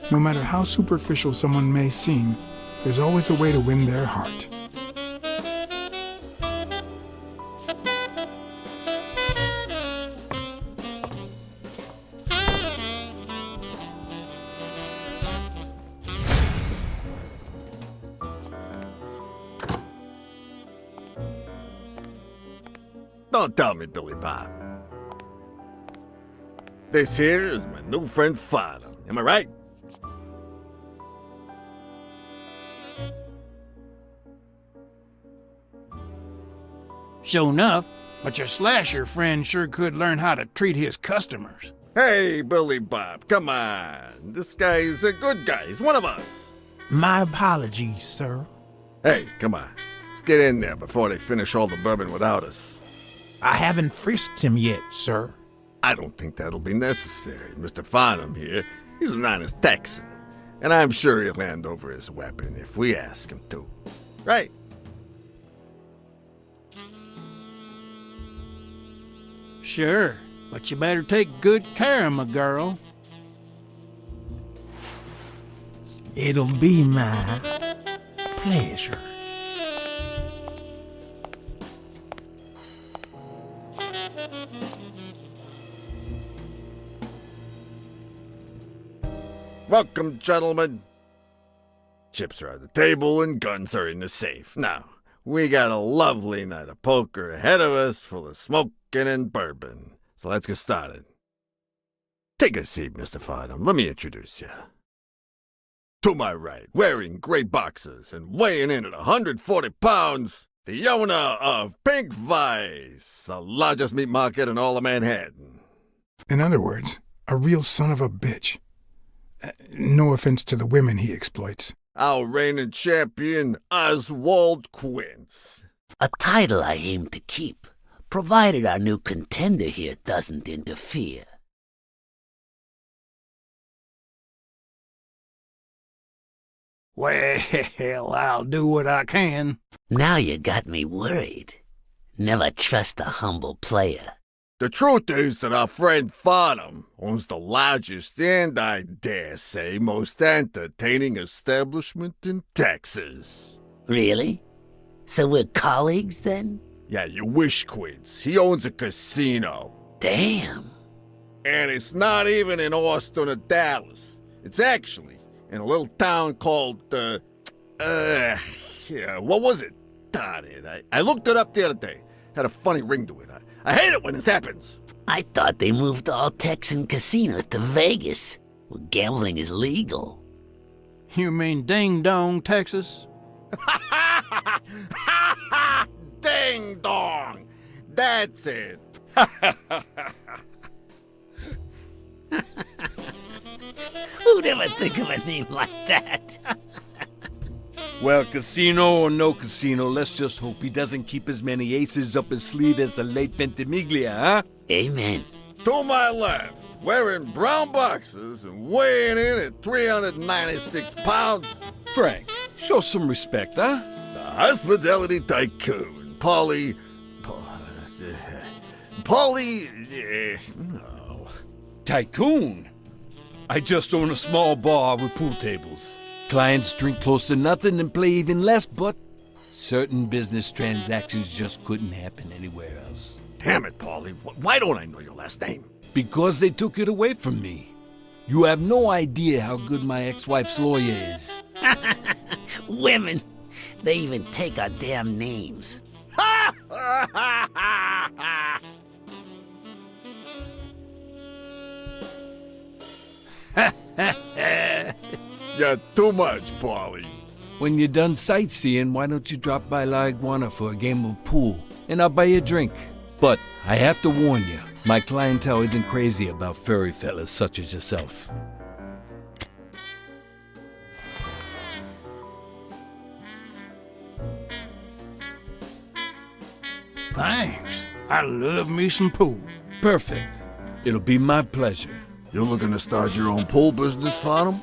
No matter how superficial someone may seem, there's always a way to win their heart. Don't tell me, Billy Bob. This here is my new friend Fada. Am I right? Sure enough, but your slasher friend sure could learn how to treat his customers. Hey, Billy Bob, come on. This guy's a good guy. He's one of us. My apologies, sir. Hey, come on. Let's get in there before they finish all the bourbon without us. I haven't frisked him yet, sir. I don't think that'll be necessary. Mr. Farnham here, he's an honest Texan. And I'm sure he'll hand over his weapon if we ask him to. Right? Sure, but you better take good care of my girl. It'll be my pleasure. Welcome, gentlemen. Chips are on the table and guns are in the safe. Now, we got a lovely night of poker ahead of us full of smoking and bourbon. So let's get started. Take a seat, Mr. Farnham. Let me introduce you. To my right, wearing gray boxers and weighing in at 140 pounds, the owner of Pink Vice, the largest meat market in all of Manhattan. In other words, a real son of a bitch. No offense to the women he exploits. Our reigning champion, Oswald Quince. A title I aim to keep, provided our new contender here doesn't interfere. Well, I'll do what I can. Now you got me worried. Never trust a humble player. The truth is that our friend Farnham owns the largest and, I dare say, most entertaining establishment in Texas. Really? So we're colleagues then? Yeah, you wish, Quince. He owns a casino. Damn. And it's not even in Austin or Dallas. It's actually in a little town called, what was it? Darn it. I looked it up the other day. Had a funny ring to it. I hate it when this happens. I thought they moved all Texan casinos to Vegas, where gambling is legal. You mean Ding Dong, Texas? Ding dong! That's it. Who'd ever think of a name like that? Well, casino or no casino, let's just hope he doesn't keep as many aces up his sleeve as the late Ventimiglia, huh? Amen. To my left, wearing brown boxers and weighing in at 396 pounds, Frank, show some respect, huh? the hospitality tycoon, Polly... no. Tycoon? I just own a small bar with pool tables. Clients drink close to nothing and play even less, but certain business transactions just couldn't happen anywhere else. Damn it, Paulie. Why don't I know your last name? Because they took it away from me. You have no idea how good my ex-wife's lawyer is. Women, they even take our damn names. You're too much, Paulie. When you're done sightseeing, why don't you drop by La Iguana for a game of pool, and I'll buy you a drink. But I have to warn you, my clientele isn't crazy about furry fellas such as yourself. Thanks. I love me some pool. Perfect. It'll be my pleasure. You looking to start your own pool business, Farnham?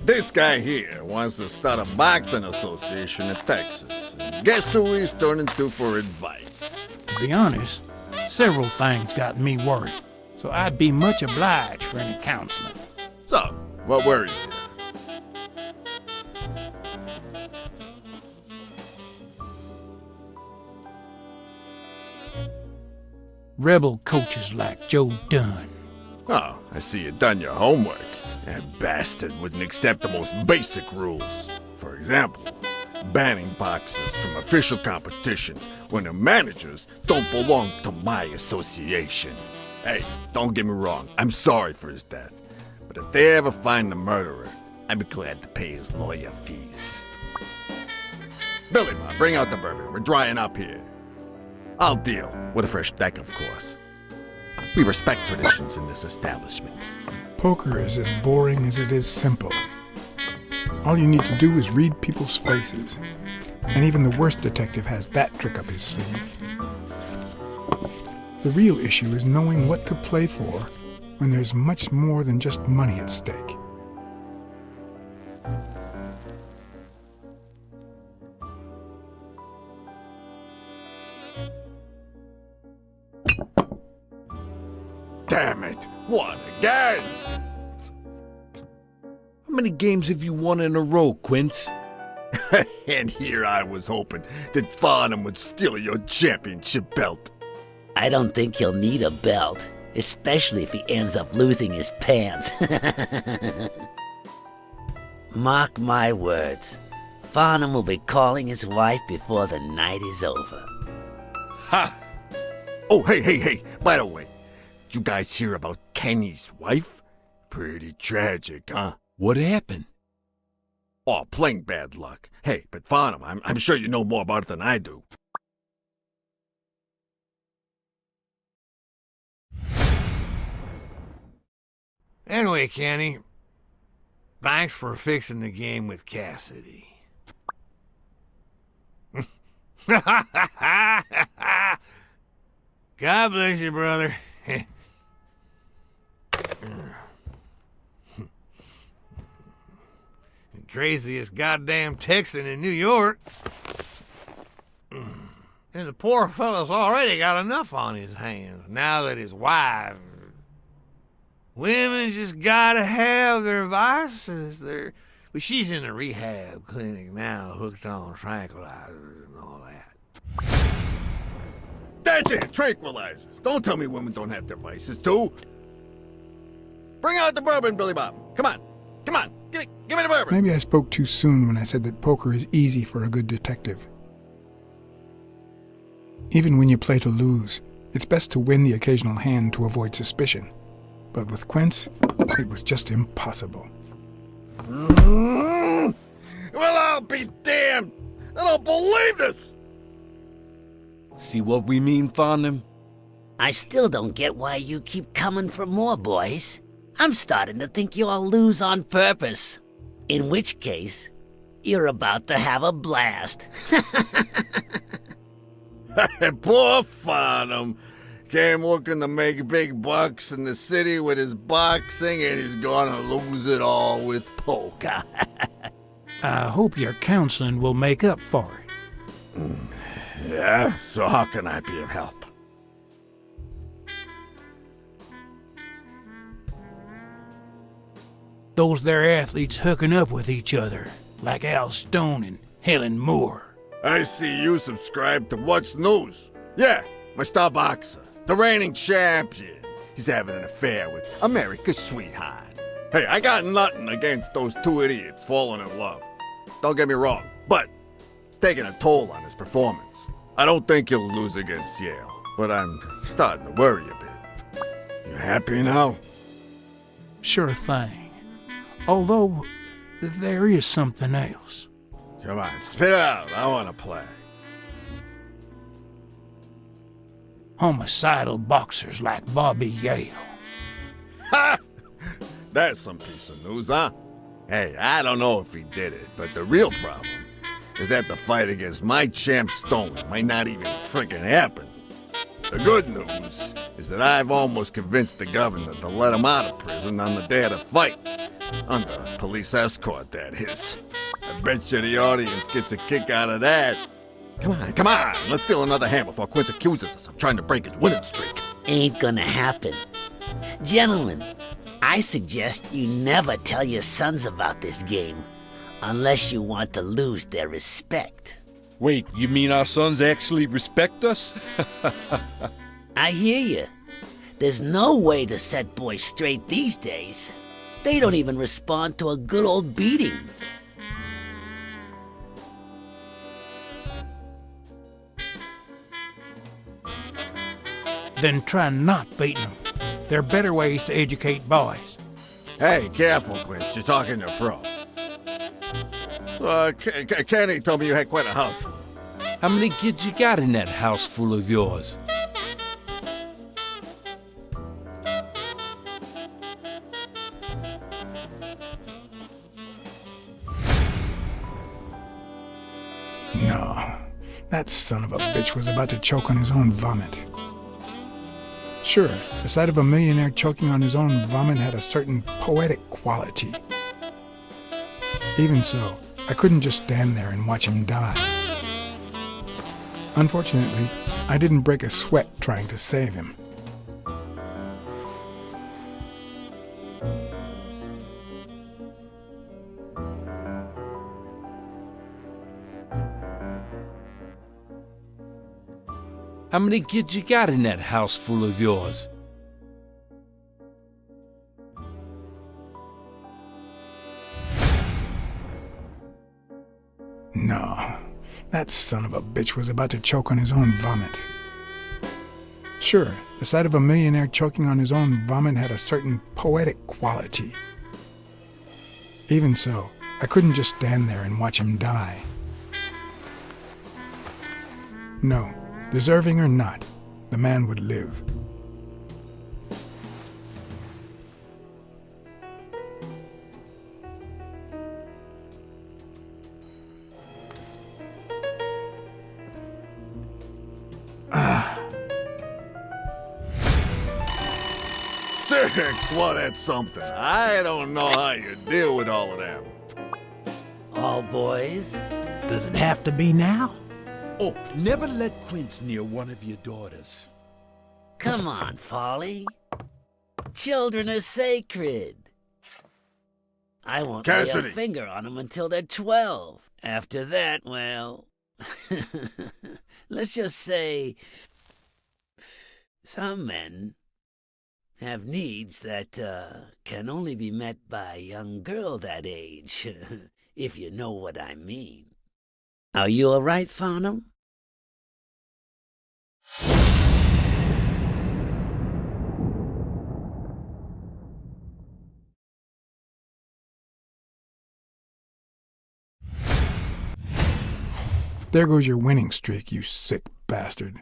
This guy here wants to start a boxing association in Texas. And guess who he's turning to for advice? To be honest, several things got me worried. so I'd be much obliged for any counseling. So, what worries you? Rebel coaches like Joe Dunn. Oh, I see you done your homework. That bastard wouldn't accept the most basic rules. For example, banning boxers from official competitions when the managers don't belong to my association. Hey, don't get me wrong, I'm sorry for his death. But if they ever find the murderer, I'd be glad to pay his lawyer fees. Billy Bob, bring out the bourbon. We're drying up here. I'll deal with a fresh deck, of course. We respect traditions in this establishment. Poker is as boring as it is simple. All you need to do is read people's faces. And even the worst detective has that trick up his sleeve. The real issue is knowing what to play for when there's much more than just money at stake. Damn it! What again? How many games have you won in a row, Quince? And here I was hoping that Farnham would steal your championship belt. I don't think he'll need a belt, especially if he ends up losing his pants. Mark my words, Farnham will be calling his wife before the night is over. Ha! Oh, hey, by the way, did you guys hear about Kenny's wife? Pretty tragic, huh? What happened? Oh, plain bad luck. Hey, but Farnham, I'm sure you know more about it than I do. Anyway, Kenny, thanks for fixing the game with Cassidy. God bless you, brother. The craziest goddamn Texan in New York. And the poor fella's already got enough on his hands now that his wife... Women just gotta have their vices. Well, she's in a rehab clinic now, hooked on tranquilizers and all that. That's it, tranquilizers. Don't tell me women don't have their vices, too. Bring out the bourbon, Billy Bob. Come on, give me the bourbon. Maybe I spoke too soon when I said that poker is easy for a good detective. Even when you play to lose, it's best to win the occasional hand to avoid suspicion. But with Quince, it was just impossible. Well, I'll be damned! I don't believe this! See what we mean, Farnham? I still don't get why you keep coming for more, boys. I'm starting to think you all lose on purpose. In which case, you're about to have a blast. Poor Farnham. Came looking to make big bucks in the city with his boxing, and he's gonna lose it all with poker. I hope your counseling will make up for it. Yeah, so how can I be of help? Those there athletes hooking up with each other, like Al Stone and Helen Moore. I see you subscribe to What's News. Yeah, my star boxer. The reigning champion. He's having an affair with America's sweetheart. Hey, I got nothing against those two idiots falling in love. Don't get me wrong, but it's taking a toll on his performance. I don't think he'll lose against Yale, but I'm starting to worry a bit. You happy now? Sure thing. Although, there is something else. Come on, spit it out. I want to play. Homicidal boxers like Bobby Yale. Ha! That's some piece of news, huh? Hey, I don't know if he did it, but the real problem is that the fight against my champ Stone might not even frickin' happen. The good news is that I've almost convinced the governor to let him out of prison on the day of the fight. Under police escort, that is. I bet you the audience gets a kick out of that. Come on, let's steal another hand before Quince accuses us of trying to break his winning streak. Ain't gonna happen. Gentlemen, I suggest you never tell your sons about this game, unless you want to lose their respect. Wait, you mean our sons actually respect us? I hear you. There's no way to set boys straight these days. They don't even respond to a good old beating. Then try not beating them. There are better ways to educate boys. Hey, careful, Clint. You're talking to a pro. So, Kenny told me you had quite a house full. How many kids you got in that house full of yours? No, that son of a bitch was about to choke on his own vomit. Sure, the sight of a millionaire choking on his own vomit had a certain poetic quality. Even so, I couldn't just stand there and watch him die. Unfortunately, I didn't break a sweat trying to save him. How many kids you got in that house full of yours? No, that son of a bitch was about to choke on his own vomit. Sure, the sight of a millionaire choking on his own vomit had a certain poetic quality. Even so, I couldn't just stand there and watch him die. No, deserving or not, the man would live. Six, well, that's something. I don't know how you deal with all of them. All boys? Does it have to be now? Oh, never let Quince near one of your daughters. Come on, Folly. Children are sacred. I won't lay Cassidy. a finger on them until they're 12. After that, well... let's just say... some men have needs that can only be met by a young girl that age, if you know what I mean. Are you all right, Farnham? There goes your winning streak, you sick bastard.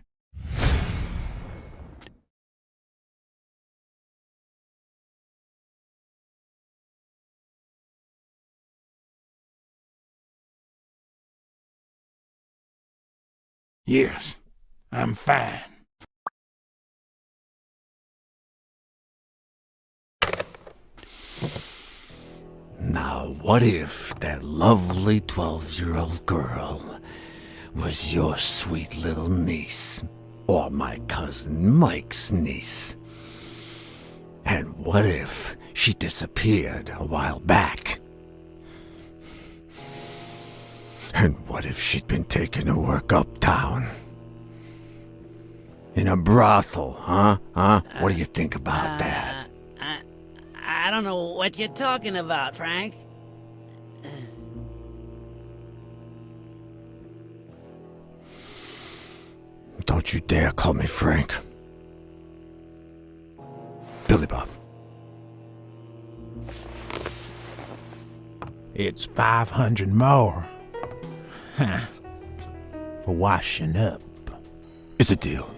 Yes, I'm fine. Now, what if that lovely 12-year-old girl was your sweet little niece, or my cousin Mike's niece? And what if she disappeared a while back? And what if she'd been taken to work uptown? In a brothel, huh? What do you think about that? I don't know what you're talking about, Frank. Don't you dare call me Frank. Billy Bob. It's 500 more. Huh. For washing up. It's a deal.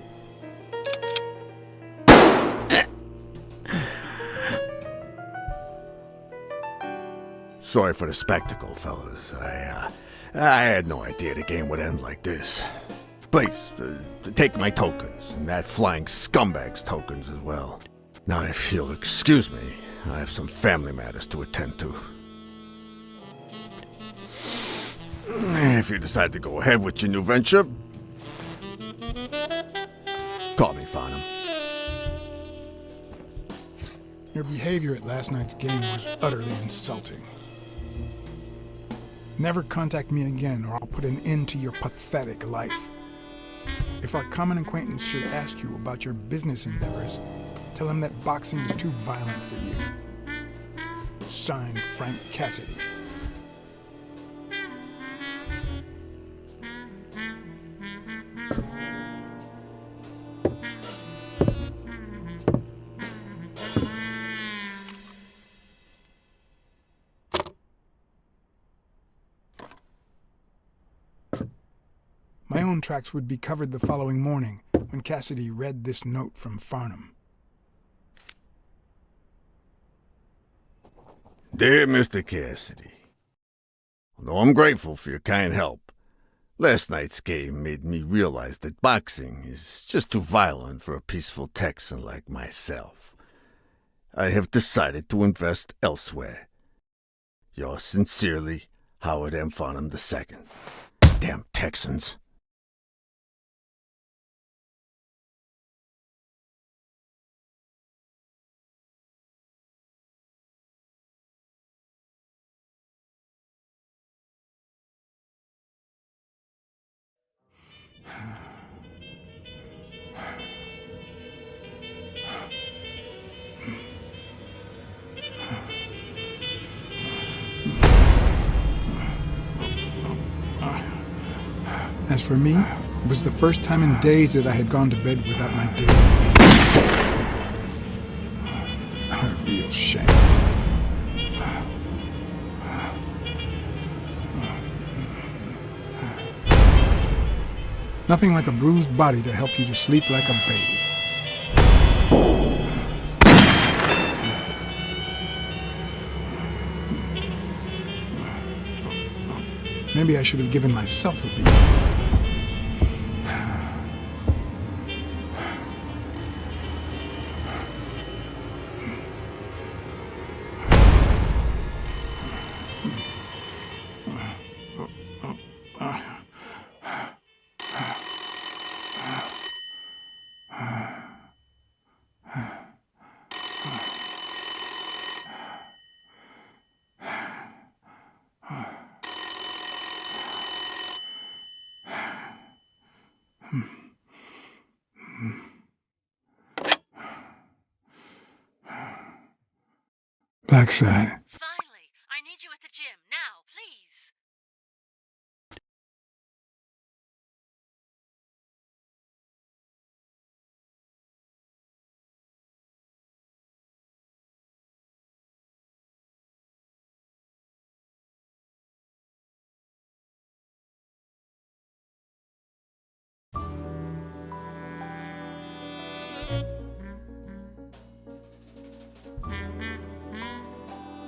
Sorry for the spectacle, fellas. I had no idea the game would end like this. Please, take my tokens, and that flying scumbag's tokens as well. Now, if you'll excuse me, I have some family matters to attend to. If you decide to go ahead with your new venture, call me, Farnham. Your behavior at last night's game was utterly insulting. Never contact me again, or I'll put an end to your pathetic life. If our common acquaintance should ask you about your business endeavors, tell him that boxing is too violent for you. Signed, Frank Cassidy. My own tracks would be covered the following morning when Cassidy read this note from Farnham. Dear Mr. Cassidy, although I'm grateful for your kind help, last night's game made me realize that boxing is just too violent for a peaceful Texan like myself. I have decided to invest elsewhere. Yours sincerely, Howard M. Farnham II. Damn Texans. As for me, it was the first time in days that I had gone to bed without my daily beat. A real shame. Nothing like a bruised body to help you to sleep like a baby. Maybe I should have given myself a beat. Blacksad. Finally, I need you at the gym now, please.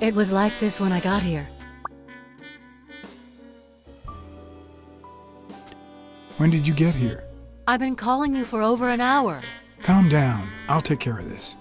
It was like this when I got here. When did you get here? I've been calling you for over an hour. Calm down. I'll take care of this.